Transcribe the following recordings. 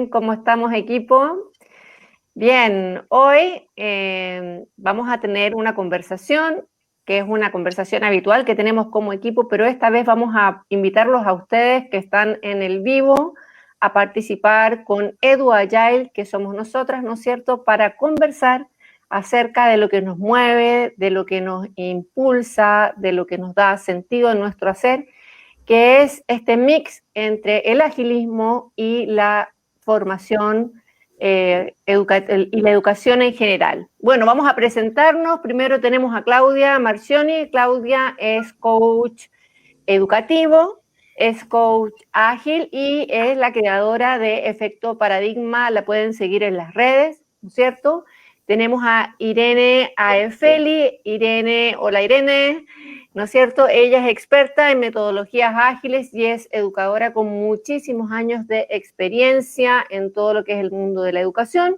bien? ¿Cómo estamos, equipo? Bien, hoy vamos a tener una conversación, que es una conversación habitual que tenemos como equipo, pero esta vez vamos a invitarlos a ustedes que están en el vivo a participar con Edu Agile, que somos nosotras, ¿no es cierto?, para conversar acerca de lo que nos mueve, de lo que nos impulsa, de lo que nos da sentido en nuestro hacer, que es este mix entre el agilismo y la formación y la educación en general. Bueno, vamos a presentarnos. Primero tenemos a Claudia Marcioni. Claudia es coach educativo, es coach ágil y es la creadora de Efecto Paradigma. La pueden seguir en las redes, ¿no es cierto? Tenemos a Irene Aefeli. Irene, hola Irene, ¿no es cierto? Ella es experta en metodologías ágiles y es educadora con muchísimos años de experiencia en todo lo que es el mundo de la educación.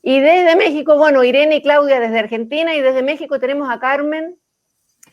Y desde México, bueno, Irene y Claudia desde Argentina, y desde México tenemos a Carmen.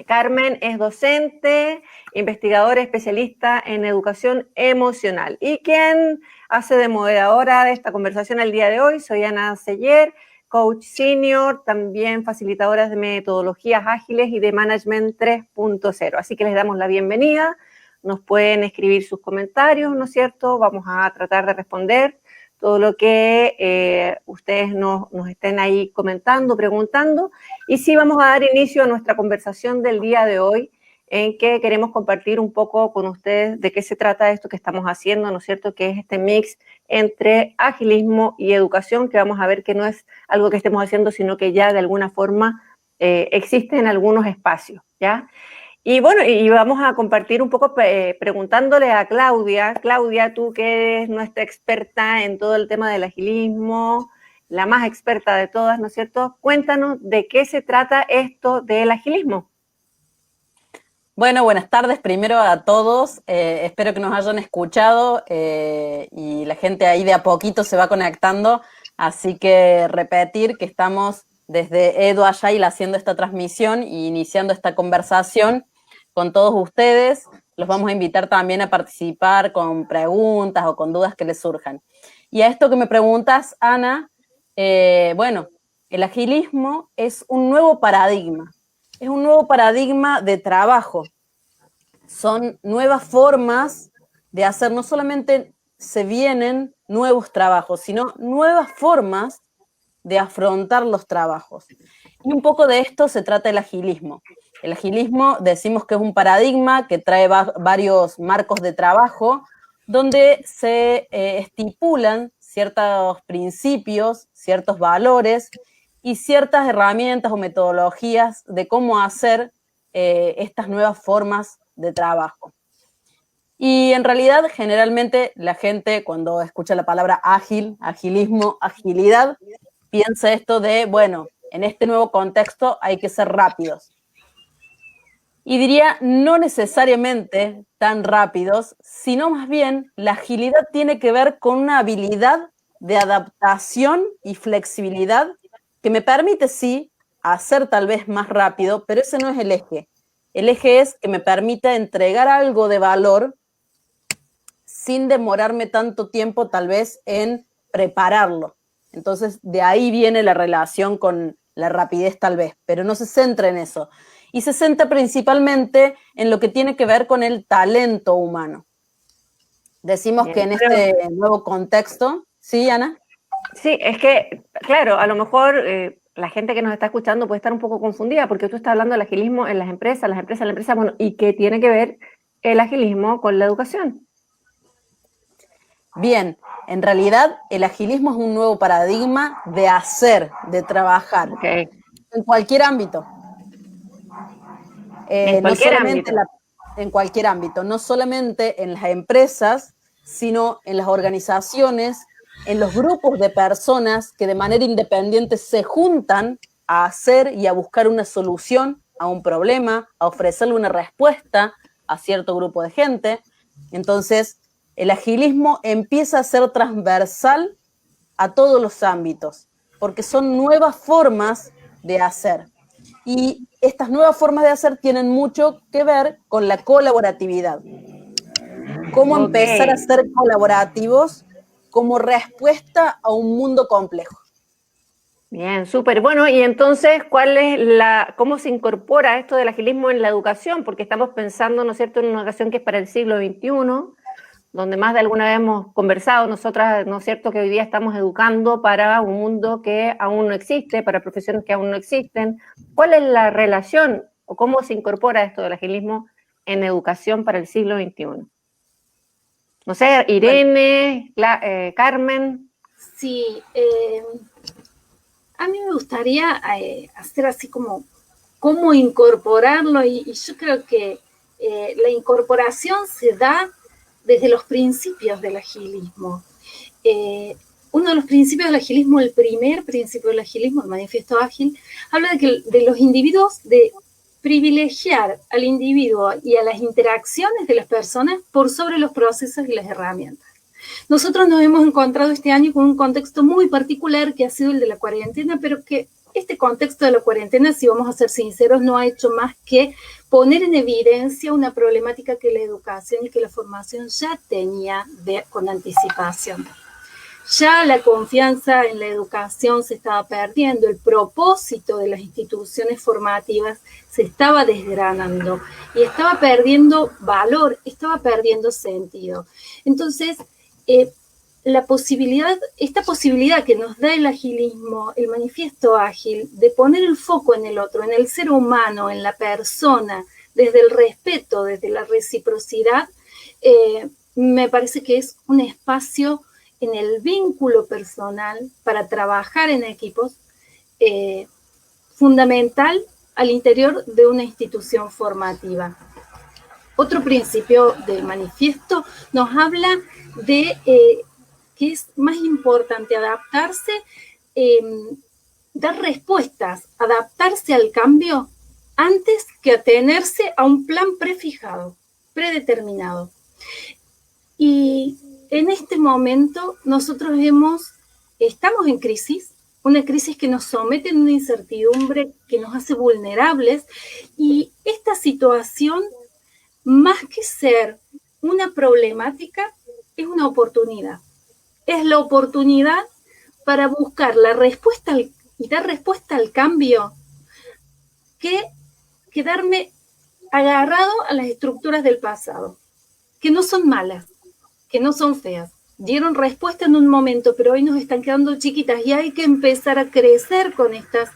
Carmen es docente, investigadora especialista en educación emocional. Y quien hace de moderadora de esta conversación el día de hoy, soy Ana Seller, coach senior, también facilitadora de metodologías ágiles y de management 3.0. Así que les damos la bienvenida, nos pueden escribir sus comentarios, ¿no es cierto? Vamos a tratar de responder todo lo que ustedes nos estén ahí comentando, preguntando. Y sí, vamos a dar inicio a nuestra conversación del día de hoy, en que queremos compartir un poco con ustedes de qué se trata esto que estamos haciendo, ¿no es cierto?, que es este mix entre agilismo y educación, que vamos a ver que no es algo que estemos haciendo, sino que ya de alguna forma existe en algunos espacios, ¿ya? Y bueno, y vamos a compartir un poco preguntándole a Claudia. Claudia, tú que eres nuestra experta en todo el tema del agilismo, la más experta de todas, ¿no es cierto? Cuéntanos de qué se trata esto del agilismo. Bueno, buenas tardes primero a todos. Espero que nos hayan escuchado y la gente ahí de a poquito se va conectando. Así que repetir que estamos desde Edu Agile haciendo esta transmisión y iniciando esta conversación con todos ustedes. Los vamos a invitar también a participar con preguntas o con dudas que les surjan. Y a esto que me preguntas, Ana, bueno, el agilismo es un nuevo paradigma. Es un nuevo paradigma de trabajo. Son nuevas formas de hacer, no solamente se vienen nuevos trabajos, sino nuevas formas de afrontar los trabajos. Y un poco de esto se trata el agilismo. El agilismo decimos que es un paradigma que trae varios marcos de trabajo donde se estipulan ciertos principios, ciertos valores y ciertas herramientas o metodologías de cómo hacer estas nuevas formas de trabajo. Y en realidad, generalmente, la gente cuando escucha la palabra ágil, agilismo, agilidad, piensa esto de, bueno, en este nuevo contexto hay que ser rápidos. Y diría, no necesariamente tan rápidos, sino más bien la agilidad tiene que ver con una habilidad de adaptación y flexibilidad que me permite, sí, hacer tal vez más rápido, pero ese no es el eje. El eje es que me permita entregar algo de valor sin demorarme tanto tiempo tal vez en prepararlo. Entonces, de ahí viene la relación con la rapidez tal vez, pero no se centra en eso. Y se centra principalmente en lo que tiene que ver con el talento humano. Decimos Bien, que en este nuevo contexto, ¿sí, Ana? Sí, es que, claro, a lo mejor la gente que nos está escuchando puede estar un poco confundida porque tú estás hablando del agilismo en las empresas, bueno, ¿y qué tiene que ver el agilismo con la educación? Bien, en realidad el agilismo es un nuevo paradigma de hacer, de trabajar, Okay. en cualquier ámbito. En No cualquier solamente ámbito. en cualquier ámbito, no solamente en las empresas, sino en las organizaciones, en los grupos de personas que de manera independiente se juntan a hacer y a buscar una solución a un problema, a ofrecerle una respuesta a cierto grupo de gente. Entonces, el agilismo empieza a ser transversal a todos los ámbitos, porque son nuevas formas de hacer. Y estas nuevas formas de hacer tienen mucho que ver con la colaboratividad. Cómo empezar a Ok. ser colaborativos como respuesta a un mundo complejo. Bien, súper. Bueno, y entonces, ¿cómo se incorpora esto del agilismo en la educación? Porque estamos pensando, ¿no es cierto?, en una educación que es para el siglo XXI, donde más de alguna vez hemos conversado nosotras, ¿no es cierto?, que hoy día estamos educando para un mundo que aún no existe, para profesiones que aún no existen. ¿Cuál es la relación o cómo se incorpora esto del agilismo en educación para el siglo XXI? No sé, Irene, Carmen. Sí, a mí me gustaría hacer así como cómo incorporarlo y yo creo que la incorporación se da desde los principios del agilismo. Uno de los principios del agilismo, el primer principio del agilismo, el manifiesto ágil, habla de los individuos, de privilegiar al individuo y a las interacciones de las personas por sobre los procesos y las herramientas. Nosotros nos hemos encontrado este año con un contexto muy particular que ha sido el de la cuarentena, pero que este contexto de la cuarentena, si vamos a ser sinceros, no ha hecho más que poner en evidencia una problemática que la educación y que la formación ya tenía con anticipación. Ya la confianza en la educación se estaba perdiendo, el propósito de las instituciones formativas se estaba desgranando y estaba perdiendo valor, estaba perdiendo sentido. Entonces, esta posibilidad que nos da el agilismo, el manifiesto ágil, de poner el foco en el otro, en el ser humano, en la persona, desde el respeto, desde la reciprocidad, me parece que es un espacio en el vínculo personal para trabajar en equipos fundamental al interior de una institución formativa. Otro principio del manifiesto nos habla de que es más importante adaptarse, dar respuestas, adaptarse al cambio antes que atenerse a un plan prefijado, predeterminado. Y en este momento nosotros estamos en crisis, una crisis que nos somete en una incertidumbre que nos hace vulnerables, y esta situación, más que ser una problemática, es una oportunidad. Es la oportunidad para buscar la respuesta y dar respuesta al cambio que quedarme agarrado a las estructuras del pasado, que no son malas, que no son feas. Dieron respuesta en un momento, pero hoy nos están quedando chiquitas y hay que empezar a crecer con estas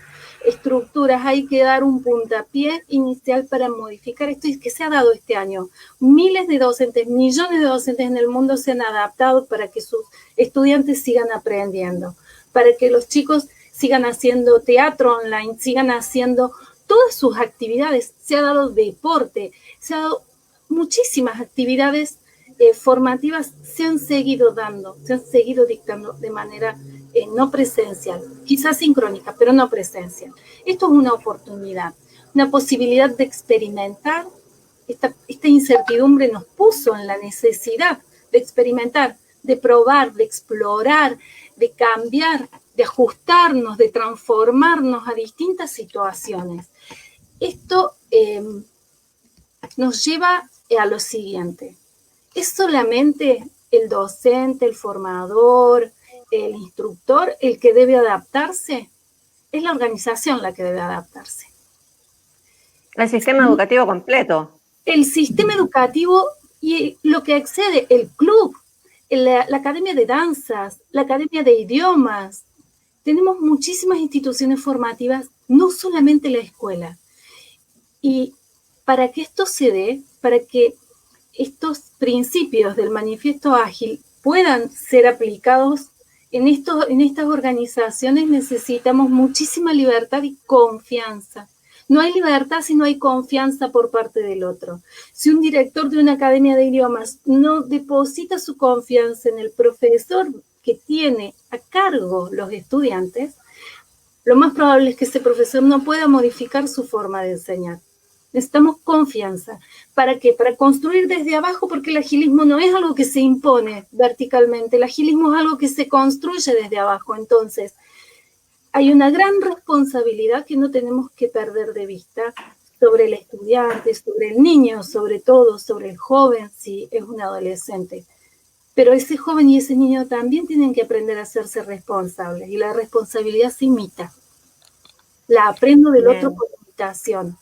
estructuras, hay que dar un puntapié inicial para modificar esto y que se ha dado este año. Miles de docentes, millones de docentes en el mundo se han adaptado para que sus estudiantes sigan aprendiendo, para que los chicos sigan haciendo teatro online, sigan haciendo todas sus actividades. Se ha dado deporte, se ha dado muchísimas actividades formativas, se han seguido dando, se han seguido dictando de manera no presencial, quizás sincrónica, pero no presencial. Esto es una oportunidad, una posibilidad de experimentar. Esta incertidumbre nos puso en la necesidad de experimentar, de probar, de explorar, de cambiar, de ajustarnos, de transformarnos a distintas situaciones. Esto nos lleva a lo siguiente. ¿Es solamente el docente, el formador, el instructor el que debe adaptarse? Es la organización la que debe adaptarse. El sistema educativo completo. El sistema educativo y lo que excede, el club, la academia de danzas, la academia de idiomas. Tenemos muchísimas instituciones formativas, no solamente la escuela. Y para que esto se dé, para que estos principios del manifiesto ágil puedan ser aplicados en estas organizaciones, necesitamos muchísima libertad y confianza. No hay libertad si no hay confianza por parte del otro. Si un director de una academia de idiomas no deposita su confianza en el profesor que tiene a cargo los estudiantes, lo más probable es que ese profesor no pueda modificar su forma de enseñar. Necesitamos confianza. ¿Para qué? Para construir desde abajo, porque el agilismo no es algo que se impone verticalmente, el agilismo es algo que se construye desde abajo. Entonces, hay una gran responsabilidad que no tenemos que perder de vista sobre el estudiante, sobre el niño, sobre todo, sobre el joven, si es un adolescente. pero ese joven y ese niño también tienen que aprender a hacerse responsables, y la responsabilidad se imita. La aprendo del otro por imitación.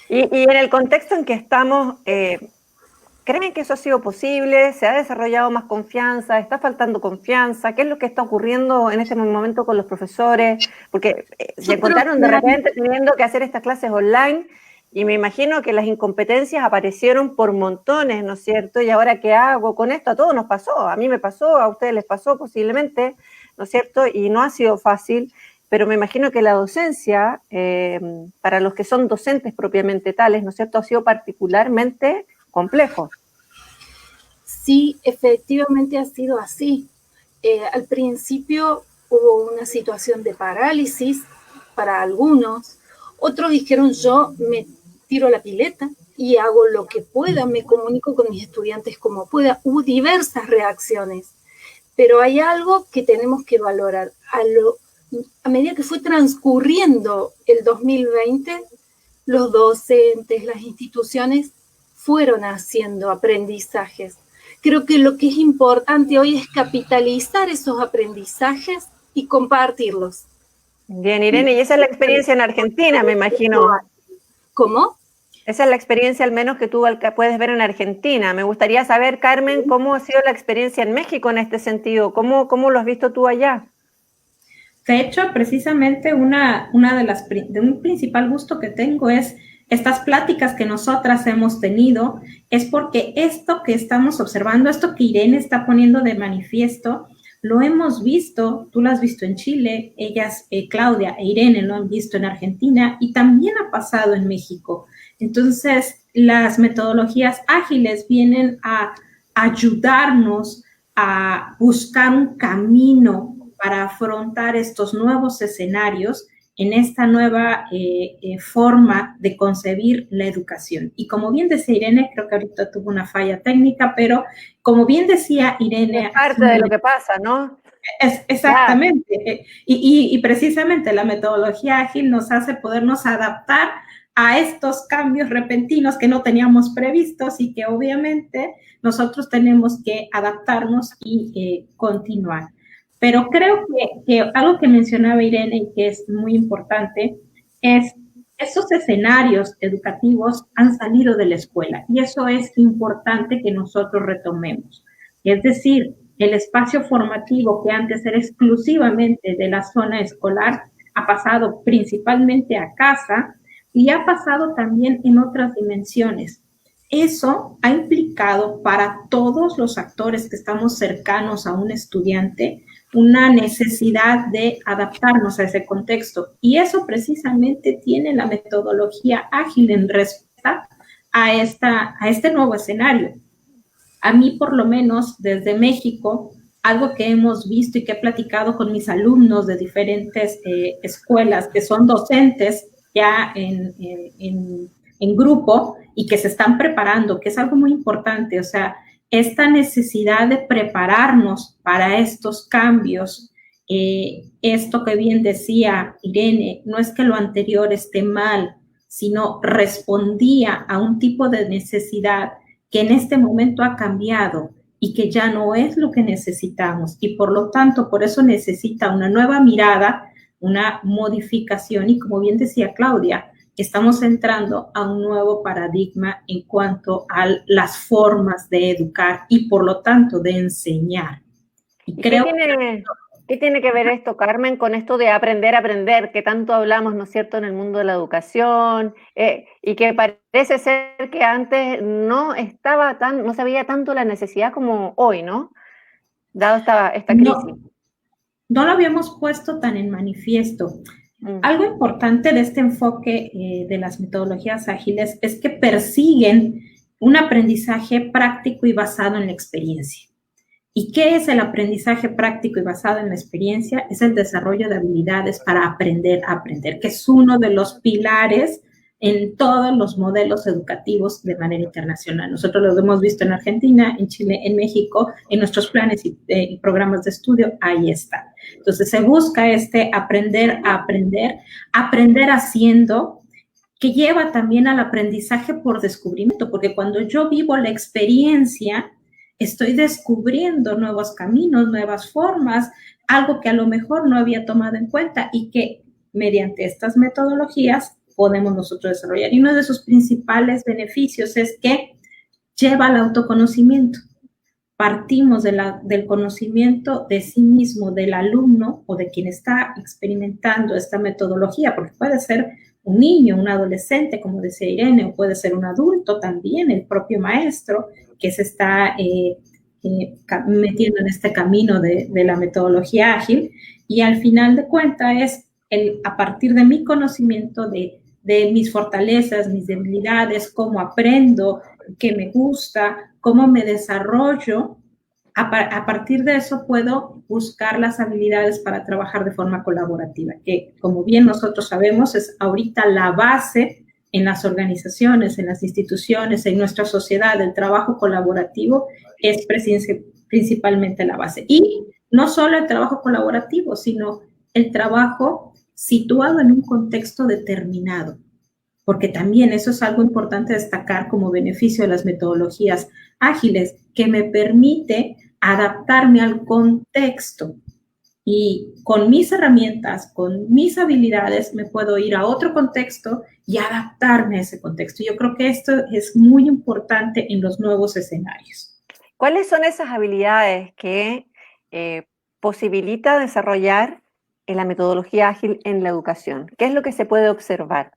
Y en el contexto en que estamos, ¿creen que eso ha sido posible? ¿Se ha desarrollado más confianza? ¿Está faltando confianza? ¿Qué es lo que está ocurriendo en este momento con los profesores? Porque se encontraron de repente teniendo que hacer estas clases online y me imagino que las incompetencias aparecieron por montones, ¿no es cierto? ¿Y ahora qué hago con esto? A todos nos pasó, a mí me pasó, a ustedes les pasó posiblemente, ¿no es cierto? Y no ha sido fácil, pero me imagino que la docencia, para los que son docentes propiamente tales, ¿no es cierto?, ha sido particularmente complejo. Sí, efectivamente ha sido así. Al principio hubo una situación de parálisis para algunos. Otros dijeron, yo me tiro a la pileta y hago lo que pueda, me comunico con mis estudiantes como pueda. Hubo diversas reacciones, pero hay algo que tenemos que valorar. A medida que fue transcurriendo el 2020, los docentes, las instituciones fueron haciendo aprendizajes. Creo que lo que es importante hoy es capitalizar esos aprendizajes y compartirlos. Bien, Irene, y esa es la experiencia en Argentina, me imagino. ¿Cómo? Esa es la experiencia al menos que tú puedes ver en Argentina. Me gustaría saber, Carmen, cómo ha sido la experiencia en México en este sentido. ¿Cómo lo has visto tú allá? De hecho, precisamente un principal gusto que tengo es estas pláticas que nosotras hemos tenido, es porque esto que estamos observando, esto que Irene está poniendo de manifiesto, lo hemos visto, tú lo has visto en Chile, ellas, Claudia e Irene, lo han visto en Argentina y también ha pasado en México. Entonces, las metodologías ágiles vienen a ayudarnos a buscar un camino para afrontar estos nuevos escenarios en esta nueva forma de concebir la educación. Y como bien decía Irene, creo que ahorita tuvo una falla técnica, pero como bien decía Irene... Es parte de lo que pasa, ¿no? Exactamente. Claro. Y precisamente la metodología ágil nos hace podernos adaptar a estos cambios repentinos que no teníamos previstos y que obviamente nosotros tenemos que adaptarnos y continuar. Pero creo que algo que mencionaba Irene y que es muy importante es esos escenarios educativos han salido de la escuela y eso es importante que nosotros retomemos. Es decir, el espacio formativo que antes era exclusivamente de la zona escolar ha pasado principalmente a casa y ha pasado también en otras dimensiones. Eso ha implicado para todos los actores que estamos cercanos a un estudiante una necesidad de adaptarnos a ese contexto. Y eso precisamente tiene la metodología ágil en respuesta a este nuevo escenario. A mí, por lo menos, desde México, algo que hemos visto y que he platicado con mis alumnos de diferentes escuelas que son docentes ya en grupo y que se están preparando, que es algo muy importante, o sea, esta necesidad de prepararnos para estos cambios, esto que bien decía Irene, no es que lo anterior esté mal, sino respondía a un tipo de necesidad que en este momento ha cambiado y que ya no es lo que necesitamos y por lo tanto, por eso necesita una nueva mirada, una modificación y como bien decía Claudia, estamos entrando a un nuevo paradigma en cuanto a las formas de educar y por lo tanto de enseñar. Y creo ¿qué tiene que ver esto, Carmen, con esto de aprender a aprender, que tanto hablamos, ¿no es cierto?, en el mundo de la educación, y que parece ser que antes no se veía tanto la necesidad como hoy, ¿no? Dado esta crisis. No lo habíamos puesto tan en manifiesto. Algo importante de este enfoque de las metodologías ágiles es que persiguen un aprendizaje práctico y basado en la experiencia. ¿Y qué es el aprendizaje práctico y basado en la experiencia? Es el desarrollo de habilidades para aprender a aprender, que es uno de los pilares en todos los modelos educativos de manera internacional. Nosotros lo hemos visto en Argentina, en Chile, en México, en nuestros planes y programas de estudio, ahí está. Entonces, se busca aprender a aprender haciendo, que lleva también al aprendizaje por descubrimiento, porque cuando yo vivo la experiencia, estoy descubriendo nuevos caminos, nuevas formas, algo que a lo mejor no había tomado en cuenta y que mediante estas metodologías podemos nosotros desarrollar. Y uno de sus principales beneficios es que lleva al autoconocimiento. Partimos del conocimiento de sí mismo, del alumno o de quien está experimentando esta metodología, porque puede ser un niño, un adolescente, como decía Irene, o puede ser un adulto también, el propio maestro que se está metiendo en este camino de la metodología ágil, y al final de cuentas es a partir de mi conocimiento de mis fortalezas, mis debilidades, cómo aprendo, qué me gusta, cómo me desarrollo. A partir de eso puedo buscar las habilidades para trabajar de forma colaborativa, que como bien nosotros sabemos es ahorita la base en las organizaciones, en las instituciones, en nuestra sociedad. El trabajo colaborativo es principalmente la base. Y no solo el trabajo colaborativo, sino el trabajo situado en un contexto determinado, porque también eso es algo importante destacar como beneficio de las metodologías ágiles, que me permite adaptarme al contexto y con mis herramientas, con mis habilidades, me puedo ir a otro contexto y adaptarme a ese contexto. Yo creo que esto es muy importante en los nuevos escenarios. ¿Cuáles son esas habilidades que posibilita desarrollar en la metodología ágil en la educación? ¿Qué es lo que se puede observar?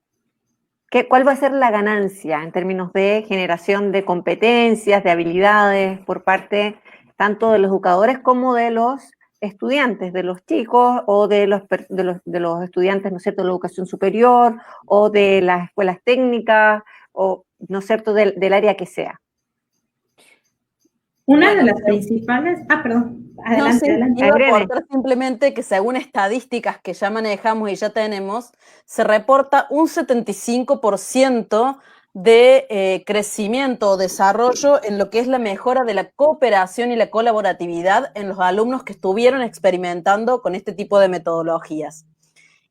¿Cuál va a ser la ganancia en términos de generación de competencias, de habilidades por parte tanto de los educadores como de los estudiantes, de los chicos o de los estudiantes, ¿no es cierto?, de la educación superior o de las escuelas técnicas o, ¿no es cierto?, del área que sea? Una de las principales... perdón. Adelante, adelante. Iba a aportar simplemente que según estadísticas que ya manejamos y ya tenemos, se reporta un 75% de crecimiento o desarrollo en lo que es la mejora de la cooperación y la colaboratividad en los alumnos que estuvieron experimentando con este tipo de metodologías.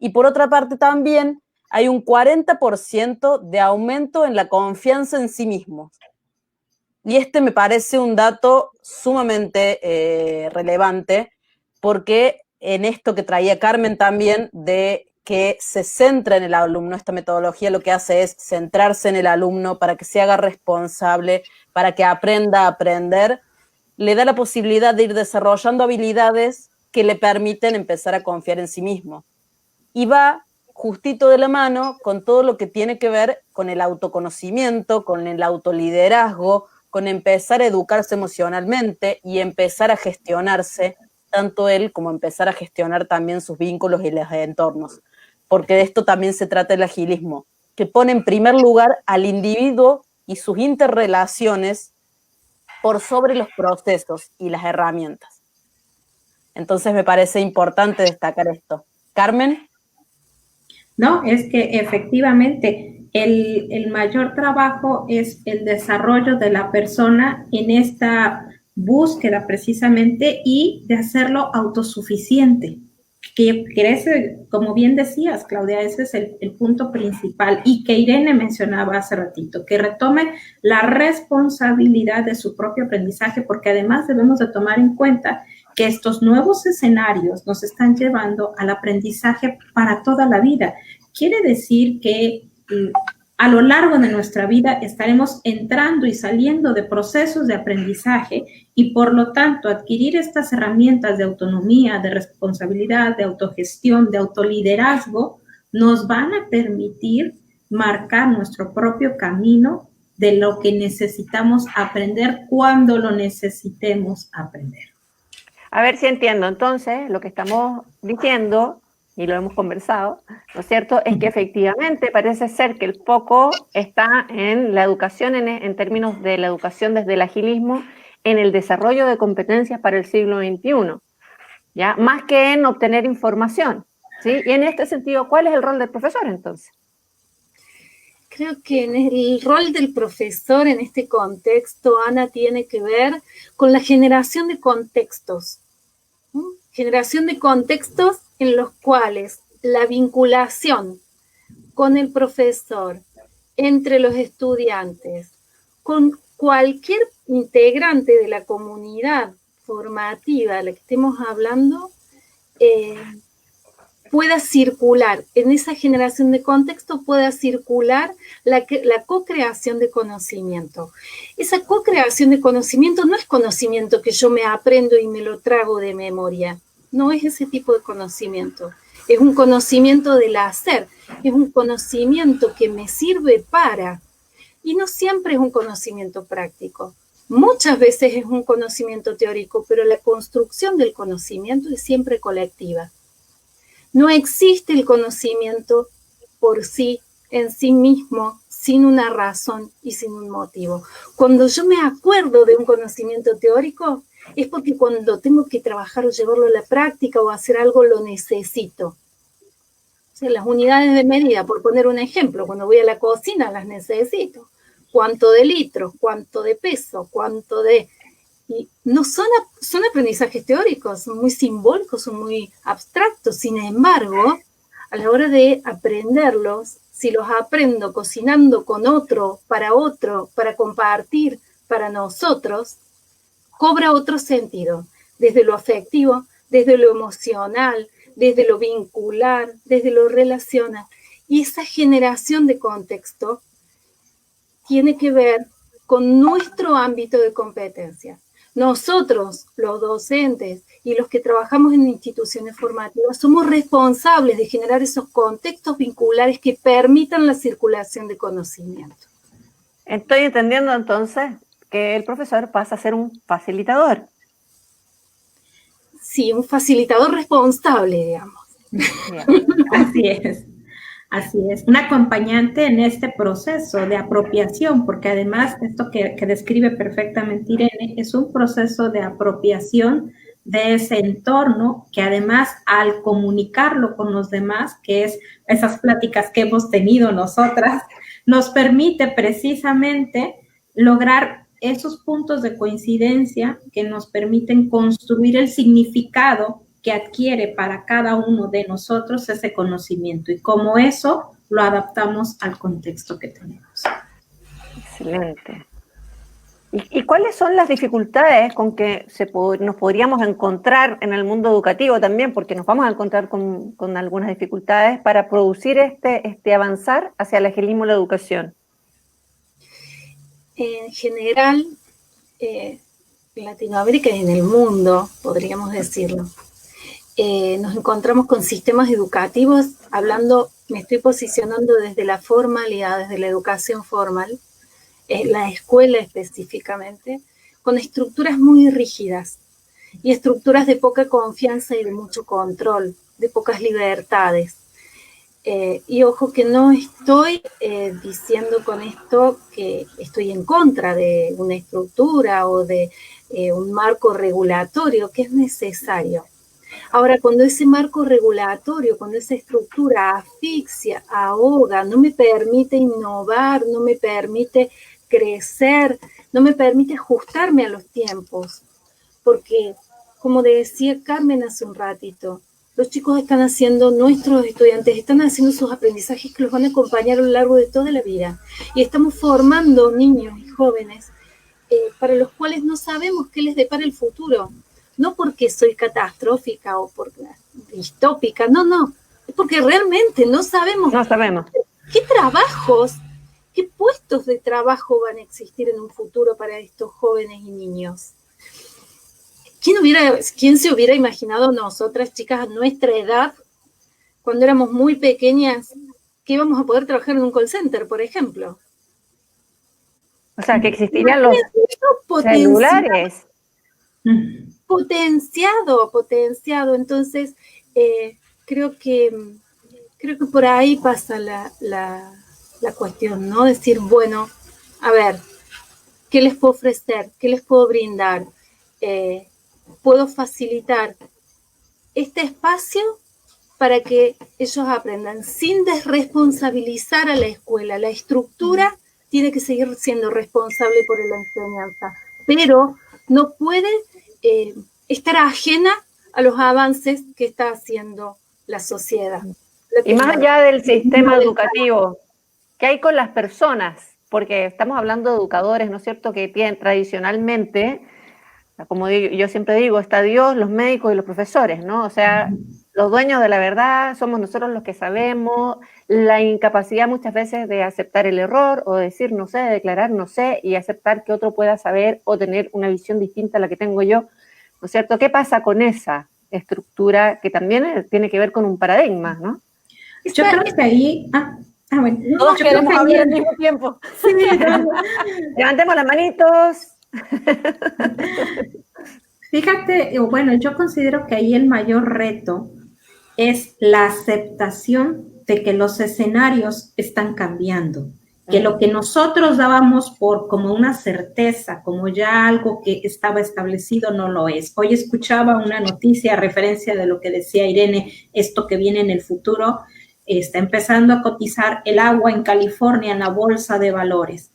Y por otra parte también hay un 40% de aumento en la confianza en sí mismos. Y este me parece un dato sumamente relevante, porque en esto que traía Carmen también, de que se centra en el alumno, esta metodología lo que hace es centrarse en el alumno para que se haga responsable, para que aprenda a aprender, le da la posibilidad de ir desarrollando habilidades que le permiten empezar a confiar en sí mismo. Y va justito de la mano con todo lo que tiene que ver con el autoconocimiento, con el autoliderazgo, con empezar a educarse emocionalmente y empezar a gestionarse, tanto él como empezar a gestionar también sus vínculos y los entornos. Porque de esto también se trata el agilismo, que pone en primer lugar al individuo y sus interrelaciones por sobre los procesos y las herramientas. Entonces me parece importante destacar esto. Carmen. No, es que efectivamente el mayor trabajo es el desarrollo de la persona en esta búsqueda precisamente y de hacerlo autosuficiente. Que crece, como bien decías, Claudia, ese es el punto principal, y que Irene mencionaba hace ratito, que retome la responsabilidad de su propio aprendizaje, porque además debemos de tomar en cuenta que estos nuevos escenarios nos están llevando al aprendizaje para toda la vida. Quiere decir que a lo largo de nuestra vida estaremos entrando y saliendo de procesos de aprendizaje, y por lo tanto adquirir estas herramientas de autonomía, de responsabilidad, de autogestión, de autoliderazgo, nos van a permitir marcar nuestro propio camino de lo que necesitamos aprender cuando lo necesitemos aprender. A ver si entiendo. Entonces, lo que estamos diciendo, y lo hemos conversado, ¿no es cierto?, es que efectivamente parece ser que el foco está en la educación, en términos de la educación desde el agilismo, en el desarrollo de competencias para el siglo XXI, ¿ya? Más que en obtener información, ¿sí? Y en este sentido, ¿cuál es el rol del profesor entonces? Creo que el rol del profesor en este contexto, Ana, tiene que ver con la generación de contextos. Generación de contextos en los cuales la vinculación con el profesor, entre los estudiantes, con cualquier integrante de la comunidad formativa de la que estemos hablando pueda circular, en esa generación de contexto pueda circular la co-creación de conocimiento. Esa co-creación de conocimiento no es conocimiento que yo me aprendo y me lo trago de memoria, no es ese tipo de conocimiento. Es un conocimiento del hacer, es un conocimiento que me sirve para, y no siempre es un conocimiento práctico. Muchas veces es un conocimiento teórico, pero la construcción del conocimiento es siempre colectiva. No existe el conocimiento por sí, en sí mismo, sin una razón y sin un motivo. Cuando yo me acuerdo de un conocimiento teórico, es porque cuando tengo que trabajar o llevarlo a la práctica o hacer algo, lo necesito. O sea, las unidades de medida, por poner un ejemplo, cuando voy a la cocina las necesito. Cuánto de litros, cuánto de peso, cuánto de... Y no son aprendizajes teóricos, son muy simbólicos, son muy abstractos. Sin embargo, a la hora de aprenderlos, si los aprendo cocinando con otro, para compartir, para nosotros, cobra otro sentido, desde lo afectivo, desde lo emocional, desde lo vincular, desde lo relacional. Y esa generación de contexto tiene que ver con nuestro ámbito de competencia. Nosotros, los docentes y los que trabajamos en instituciones formativas, somos responsables de generar esos contextos vinculares que permitan la circulación de conocimiento. Estoy entendiendo entonces que el profesor pasa a ser un facilitador. Sí, un facilitador responsable, digamos. Bien. Así es, un acompañante en este proceso de apropiación, porque además esto que describe perfectamente Irene es un proceso de apropiación de ese entorno que además al comunicarlo con los demás, que es esas pláticas que hemos tenido nosotras, nos permite precisamente lograr esos puntos de coincidencia que nos permiten construir el significado que adquiere para cada uno de nosotros ese conocimiento y cómo eso lo adaptamos al contexto que tenemos. Excelente. ¿Y cuáles son las dificultades con que nos podríamos encontrar en el mundo educativo también? Porque nos vamos a encontrar con algunas dificultades para producir este avanzar hacia el agilismo en la educación. En general, en Latinoamérica y en el mundo, podríamos decirlo, nos encontramos con sistemas educativos, me estoy posicionando desde la formalidad, desde la educación formal, la escuela específicamente, con estructuras muy rígidas y estructuras de poca confianza y de mucho control, de pocas libertades. Y ojo que no estoy diciendo con esto que estoy en contra de una estructura o de un marco regulatorio que es necesario. Ahora, cuando ese marco regulatorio, cuando esa estructura asfixia, ahoga, no me permite innovar, no me permite crecer, no me permite ajustarme a los tiempos, porque, como decía Carmen hace un ratito, los chicos están haciendo, nuestros estudiantes están haciendo sus aprendizajes que los van a acompañar a lo largo de toda la vida, y estamos formando niños y jóvenes para los cuales no sabemos qué les depara el futuro. No porque soy catastrófica o porque distópica, no, es porque realmente no sabemos. No sabemos. ¿Qué trabajos, qué puestos de trabajo van a existir en un futuro para estos jóvenes y niños? ¿Quién se hubiera imaginado nosotras, chicas, a nuestra edad, cuando éramos muy pequeñas, que íbamos a poder trabajar en un call center, por ejemplo? O sea, que existirían los celulares. Potenciado. Entonces, creo que por ahí pasa la cuestión, ¿no? Decir, bueno, a ver, ¿qué les puedo ofrecer? ¿Qué les puedo brindar? ¿Puedo facilitar este espacio para que ellos aprendan sin desresponsabilizar a la escuela? La estructura tiene que seguir siendo responsable por la enseñanza, pero no puede estar ajena a los avances que está haciendo la sociedad. Y más allá del sistema educativo, ¿qué hay con las personas? porque estamos hablando de educadores, ¿no es cierto?, que tienen tradicionalmente, como yo siempre digo, está Dios, los médicos y los profesores, ¿no? O sea, los dueños de la verdad somos nosotros los que sabemos, la incapacidad muchas veces de aceptar el error o decir no sé, de declarar no sé y aceptar que otro pueda saber o tener una visión distinta a la que tengo yo, ¿no es cierto? ¿Qué pasa con esa estructura que también tiene que ver con un paradigma, ¿no? Yo creo que ahí... bueno. Todos queremos hablar al mismo tiempo. Sí, levantemos las manitos. Fíjate, bueno, yo considero que ahí el mayor reto es la aceptación de que los escenarios están cambiando, que lo que nosotros dábamos por como una certeza, como ya algo que estaba establecido, no lo es. Hoy escuchaba una noticia a referencia de lo que decía Irene, esto que viene en el futuro, está empezando a cotizar el agua en California en la bolsa de valores.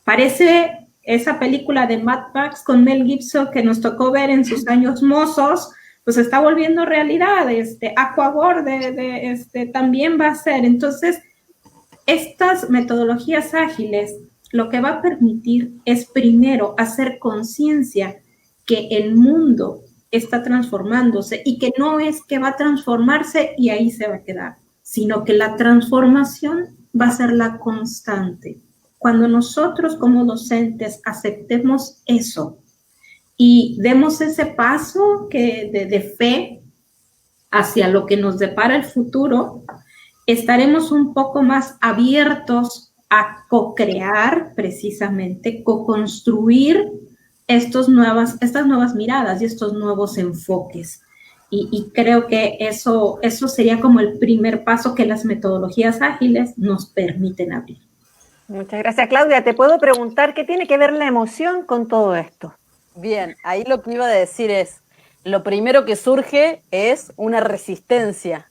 Parece esa película de Mad Max con Mel Gibson que nos tocó ver en sus años mozos, pues está volviendo realidad. Aquagor también va a ser. Entonces, estas metodologías ágiles lo que va a permitir es primero hacer conciencia que el mundo está transformándose y que no es que va a transformarse y ahí se va a quedar, sino que la transformación va a ser la constante. Cuando nosotros como docentes aceptemos eso y demos ese paso de fe hacia lo que nos depara el futuro, estaremos un poco más abiertos a co-crear, precisamente, co-construir estas nuevas miradas y estos nuevos enfoques. Y creo que eso sería como el primer paso que las metodologías ágiles nos permiten abrir. Muchas gracias, Claudia. Te puedo preguntar qué tiene que ver la emoción con todo esto. Bien, ahí lo que iba a decir es, lo primero que surge es una resistencia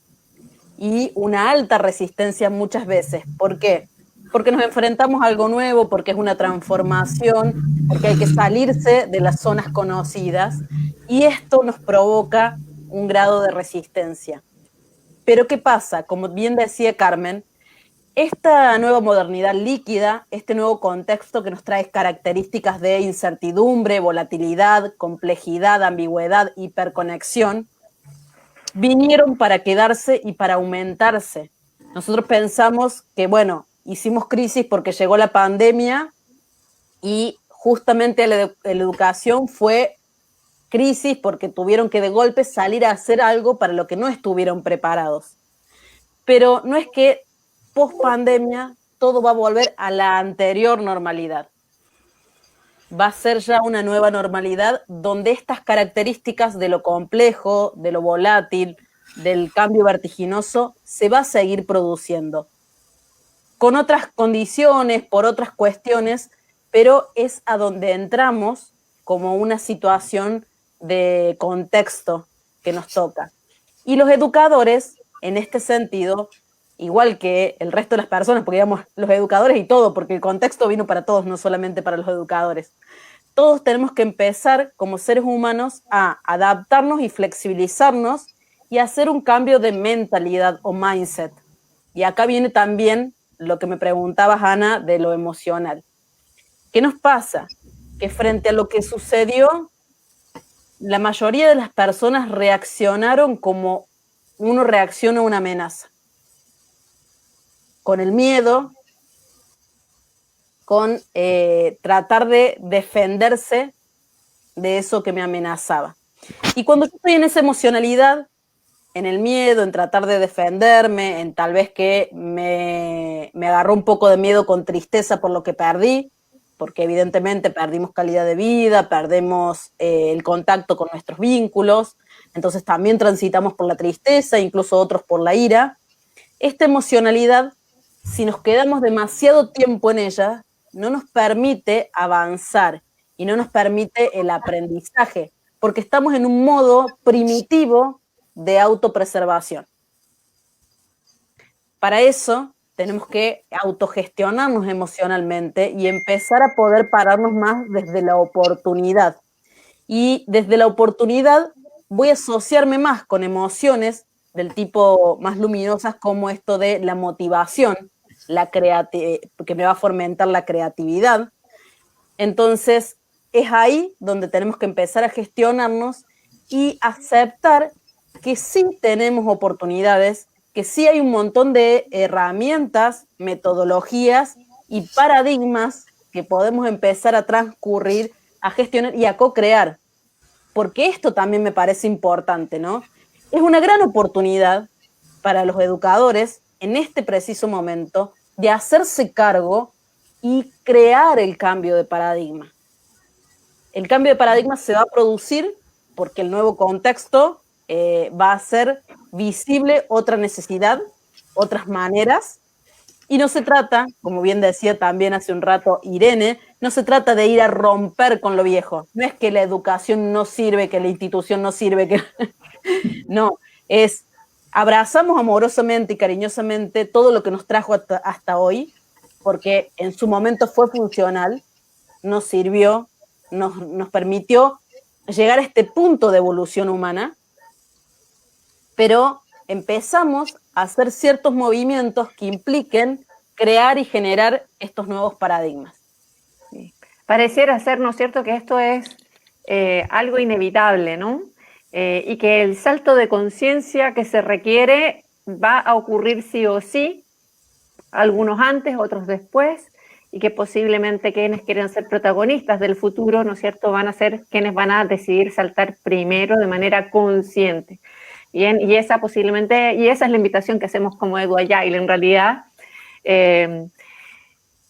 y una alta resistencia muchas veces. ¿Por qué? Porque nos enfrentamos a algo nuevo, porque es una transformación, porque hay que salirse de las zonas conocidas y esto nos provoca un grado de resistencia. Pero ¿qué pasa? Como bien decía Carmen, esta nueva modernidad líquida, este nuevo contexto que nos trae características de incertidumbre, volatilidad, complejidad, ambigüedad, hiperconexión, vinieron para quedarse y para aumentarse. Nosotros pensamos que, bueno, hicimos crisis porque llegó la pandemia y justamente la educación fue crisis porque tuvieron que de golpe salir a hacer algo para lo que no estuvieron preparados. Pero no es que post pandemia todo va a volver a la anterior normalidad. Va a ser ya una nueva normalidad donde estas características de lo complejo, de lo volátil, del cambio vertiginoso, se va a seguir produciendo. Con otras condiciones, por otras cuestiones, pero es a donde entramos como una situación de contexto que nos toca. Y los educadores, en este sentido, igual que el resto de las personas, porque digamos los educadores y todo, porque el contexto vino para todos, no solamente para los educadores. Todos tenemos que empezar como seres humanos a adaptarnos y flexibilizarnos y hacer un cambio de mentalidad o mindset. Y acá viene también lo que me preguntabas, Ana, de lo emocional. ¿Qué nos pasa? Que frente a lo que sucedió, la mayoría de las personas reaccionaron como uno reacciona a una amenaza. Con el miedo, con tratar de defenderse de eso que me amenazaba. Y cuando yo estoy en esa emocionalidad, en el miedo, en tratar de defenderme, en tal vez que me agarró un poco de miedo con tristeza por lo que perdí, porque evidentemente perdimos calidad de vida, perdemos el contacto con nuestros vínculos, entonces también transitamos por la tristeza, incluso otros por la ira. Esta emocionalidad, si nos quedamos demasiado tiempo en ella, no nos permite avanzar y no nos permite el aprendizaje, porque estamos en un modo primitivo de autopreservación. Para eso tenemos que autogestionarnos emocionalmente y empezar a poder pararnos más desde la oportunidad. Y desde la oportunidad voy a asociarme más con emociones del tipo más luminosas como esto de la motivación, que me va a fomentar la creatividad. Entonces, es ahí donde tenemos que empezar a gestionarnos y aceptar que sí tenemos oportunidades, que sí hay un montón de herramientas, metodologías y paradigmas que podemos empezar a transcurrir, a gestionar y a co-crear. Porque esto también me parece importante, ¿no? Es una gran oportunidad para los educadores en este preciso momento de hacerse cargo y crear el cambio de paradigma. El cambio de paradigma se va a producir porque el nuevo contexto va a hacer visible otra necesidad, otras maneras, y no se trata, como bien decía también hace un rato Irene, no se trata de ir a romper con lo viejo. No es que la educación no sirve, que la institución no sirve, que no, es abrazamos amorosamente y cariñosamente todo lo que nos trajo hasta hoy, porque en su momento fue funcional, nos sirvió, nos permitió llegar a este punto de evolución humana, pero empezamos a hacer ciertos movimientos que impliquen crear y generar estos nuevos paradigmas. Sí. Pareciera ser, ¿no es cierto?, que esto es algo inevitable, ¿no? Y que el salto de conciencia que se requiere va a ocurrir sí o sí, algunos antes, otros después, y que posiblemente quienes quieren ser protagonistas del futuro, ¿no es cierto?, van a ser quienes van a decidir saltar primero de manera consciente. Bien, y esa posiblemente, y esa es la invitación que hacemos como Edu Agile en realidad.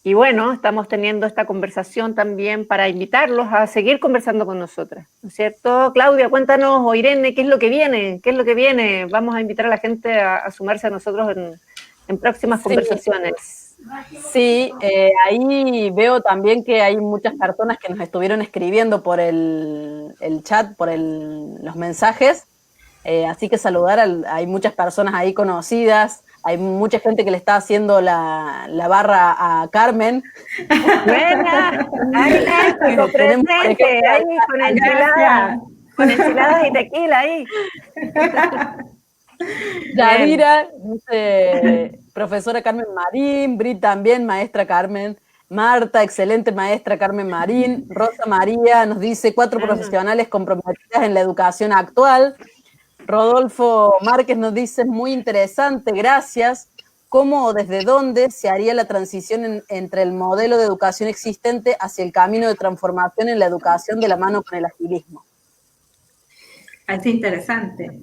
Y bueno, estamos teniendo esta conversación también para invitarlos a seguir conversando con nosotras, ¿no es cierto? Claudia, cuéntanos, o Irene, ¿qué es lo que viene? ¿Qué es lo que viene? Vamos a invitar a la gente a sumarse a nosotros en próximas conversaciones. Sí, ahí veo también que hay muchas personas que nos estuvieron escribiendo por el chat, por los mensajes. Así que saludar, hay muchas personas ahí conocidas, hay mucha gente que le está haciendo la barra a Carmen. Buena, hay México presente, ahí con enchiladas y tequila ahí. Yadira, dice profesora Carmen Marín, Brit también, maestra Carmen, Marta, excelente maestra Carmen Marín, Rosa María nos dice 4 profesionales comprometidas en la educación actual. Rodolfo Márquez nos dice, muy interesante, gracias. ¿Cómo o desde dónde se haría la transición entre el modelo de educación existente hacia el camino de transformación en la educación de la mano con el agilismo? Es interesante,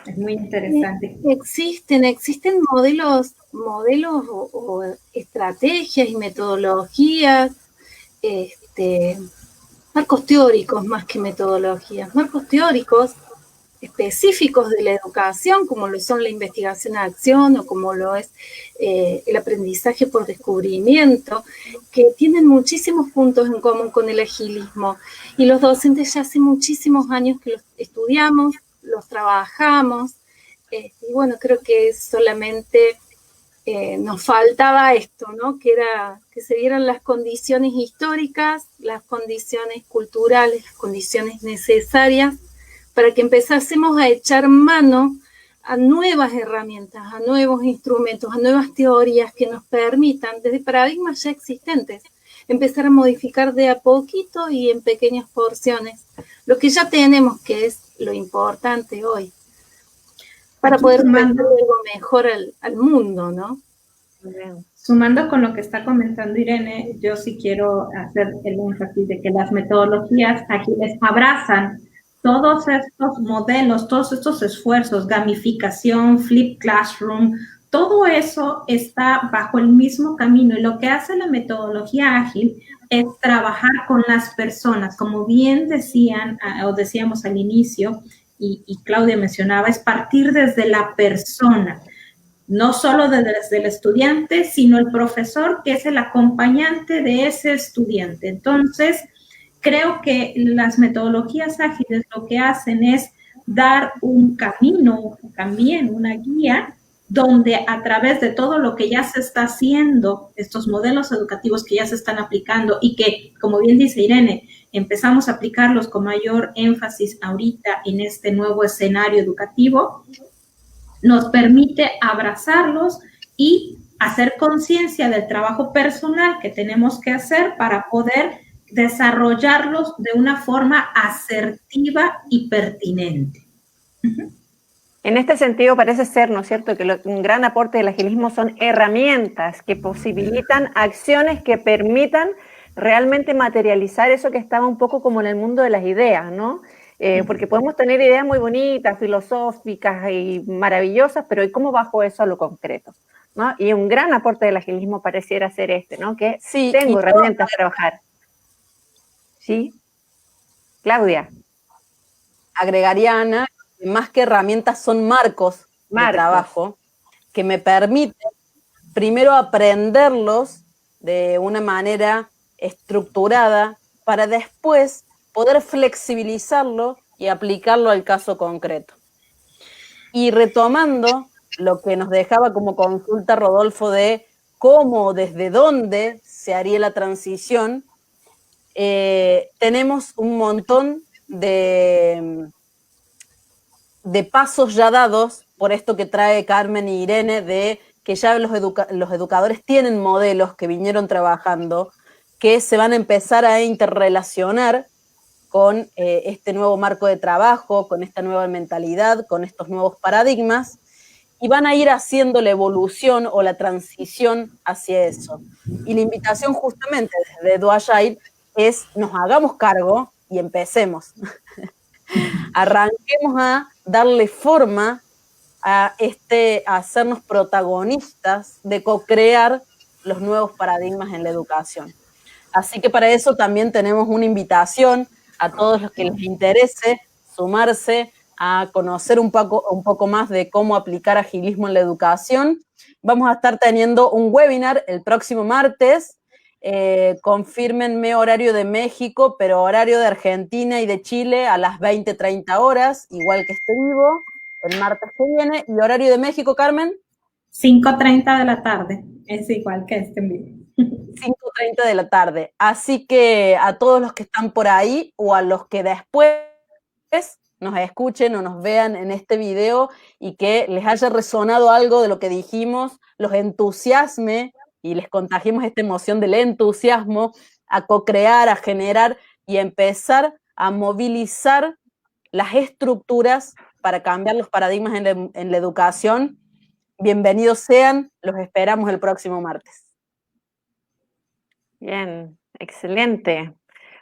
es muy interesante. Existen modelos o estrategias y metodologías, marcos teóricos más que metodologías, marcos teóricos específicos de la educación, como lo son la investigación a acción o como lo es el aprendizaje por descubrimiento, que tienen muchísimos puntos en común con el agilismo. Y los docentes ya hace muchísimos años que los estudiamos, los trabajamos, y bueno, creo que solamente nos faltaba esto, ¿no? Que se dieran las condiciones históricas, las condiciones culturales, las condiciones necesarias para que empezásemos a echar mano a nuevas herramientas, a nuevos instrumentos, a nuevas teorías que nos permitan, desde paradigmas ya existentes, empezar a modificar de a poquito y en pequeñas porciones lo que ya tenemos, que es lo importante hoy, para poder dar algo mejor al mundo, ¿no? Sumando con lo que está comentando Irene, yo sí quiero hacer el énfasis de que las metodologías ágiles abrazan todos estos modelos, todos estos esfuerzos, gamificación, flip classroom, todo eso está bajo el mismo camino y lo que hace la metodología ágil es trabajar con las personas, como bien decían o decíamos al inicio y Claudia mencionaba, es partir desde la persona, no solo desde el estudiante, sino el profesor que es el acompañante de ese estudiante. Entonces, creo que las metodologías ágiles lo que hacen es dar un camino, también una guía, donde a través de todo lo que ya se está haciendo, estos modelos educativos que ya se están aplicando y que, como bien dice Irene, empezamos a aplicarlos con mayor énfasis ahorita en este nuevo escenario educativo, nos permite abrazarlos y hacer conciencia del trabajo personal que tenemos que hacer para poder desarrollarlos de una forma asertiva y pertinente. En este sentido parece ser, ¿no es cierto?, que un gran aporte del agilismo son herramientas que posibilitan acciones que permitan realmente materializar eso que estaba un poco como en el mundo de las ideas, ¿no? Porque podemos tener ideas muy bonitas, filosóficas y maravillosas, pero ¿y cómo bajo eso a lo concreto? ¿No? Y un gran aporte del agilismo pareciera ser ¿no? Que sí, tengo herramientas para trabajar. ¿Sí? Claudia. Agregaría, Ana, que más que herramientas son marcos de trabajo que me permiten primero aprenderlos de una manera estructurada para después poder flexibilizarlo y aplicarlo al caso concreto. Y retomando lo que nos dejaba como consulta Rodolfo de cómo, desde dónde se haría la transición, tenemos un montón de pasos ya dados por esto que trae Carmen y Irene, de que ya los educadores tienen modelos que vinieron trabajando, que se van a empezar a interrelacionar con este nuevo marco de trabajo, con esta nueva mentalidad, con estos nuevos paradigmas, y van a ir haciendo la evolución o la transición hacia eso. Y la invitación justamente desde DoAgile es nos hagamos cargo y empecemos. Arranquemos a darle forma a hacernos protagonistas de co-crear los nuevos paradigmas en la educación. Así que para eso también tenemos una invitación a todos los que les interese sumarse a conocer un poco más de cómo aplicar agilismo en la educación. Vamos a estar teniendo un webinar el próximo martes. Confírmenme horario de México, pero horario de Argentina y de Chile a las 20:30 horas, igual que este vivo, el martes que viene. ¿Y horario de México, Carmen? 5:30 de la tarde, es igual que este en vivo. 5:30 de la tarde. Así que a todos los que están por ahí o a los que después nos escuchen o nos vean en este video y que les haya resonado algo de lo que dijimos, los entusiasme y les contagiemos esta emoción del entusiasmo a co-crear, a generar y a empezar a movilizar las estructuras para cambiar los paradigmas en la educación. Bienvenidos sean, los esperamos el próximo martes. Bien, excelente.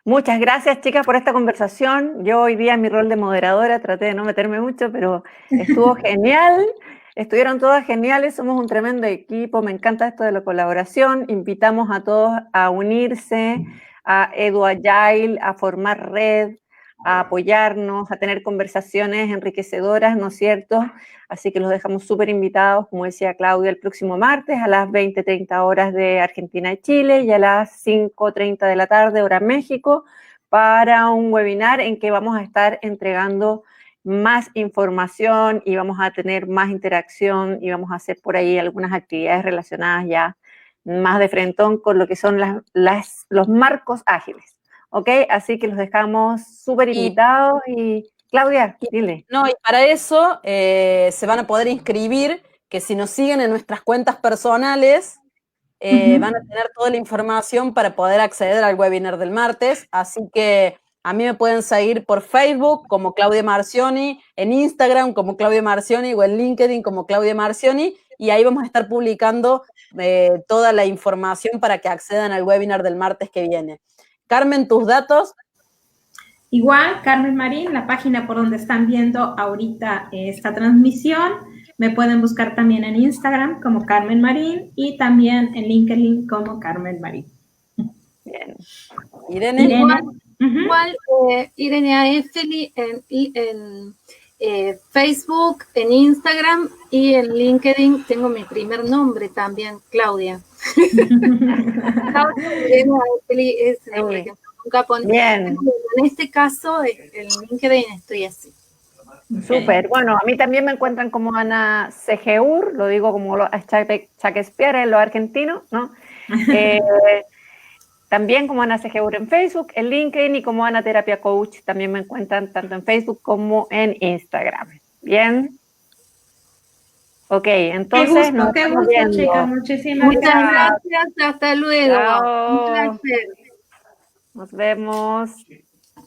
Muchas gracias, chicas, por esta conversación. Yo hoy día en mi rol de moderadora traté de no meterme mucho, pero estuvo genial. Estuvieron todas geniales, somos un tremendo equipo, me encanta esto de la colaboración. Invitamos a todos a unirse a EduAgile, a formar red, a apoyarnos, a tener conversaciones enriquecedoras, ¿no es cierto? Así que los dejamos súper invitados, como decía Claudia, el próximo martes a las 20:30 horas de Argentina y Chile y a las 5:30 de la tarde, hora México, para un webinar en que vamos a estar entregando más información y vamos a tener más interacción y vamos a hacer por ahí algunas actividades relacionadas ya más de frentón con lo que son los marcos ágiles. ¿Ok? Así que los dejamos súper invitados y Claudia, dile. No, y para eso se van a poder inscribir, que si nos siguen en nuestras cuentas personales, van a tener toda la información para poder acceder al webinar del martes, así que a mí me pueden seguir por Facebook como Claudia Marcioni, en Instagram como Claudia Marcioni o en LinkedIn como Claudia Marcioni, y ahí vamos a estar publicando toda la información para que accedan al webinar del martes que viene. Carmen, tus datos. Igual, Carmen Marín, la página por donde están viendo ahorita esta transmisión. Me pueden buscar también en Instagram como Carmen Marín y también en LinkedIn como Carmen Marín. Bien. Irene. Igual Irene Aefeli en Facebook, en Instagram y en LinkedIn tengo mi primer nombre también, Claudia. Claudia Irene Aefeli es el nombre que nunca pongo. Bien. En este caso, en LinkedIn estoy así. Súper. Bueno, a mí también me encuentran como Ana Segeur, lo digo como Shakespeare en los argentinos, ¿no? También como Ana Segeur en Facebook, en LinkedIn y como Ana Terapia Coach también me encuentran tanto en Facebook como en Instagram. Bien. Ok, entonces qué gusto, chicas, muchísimas Muchas gracias. gracias, hasta luego. Chao. Un placer. Nos vemos.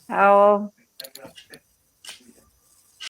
Chao.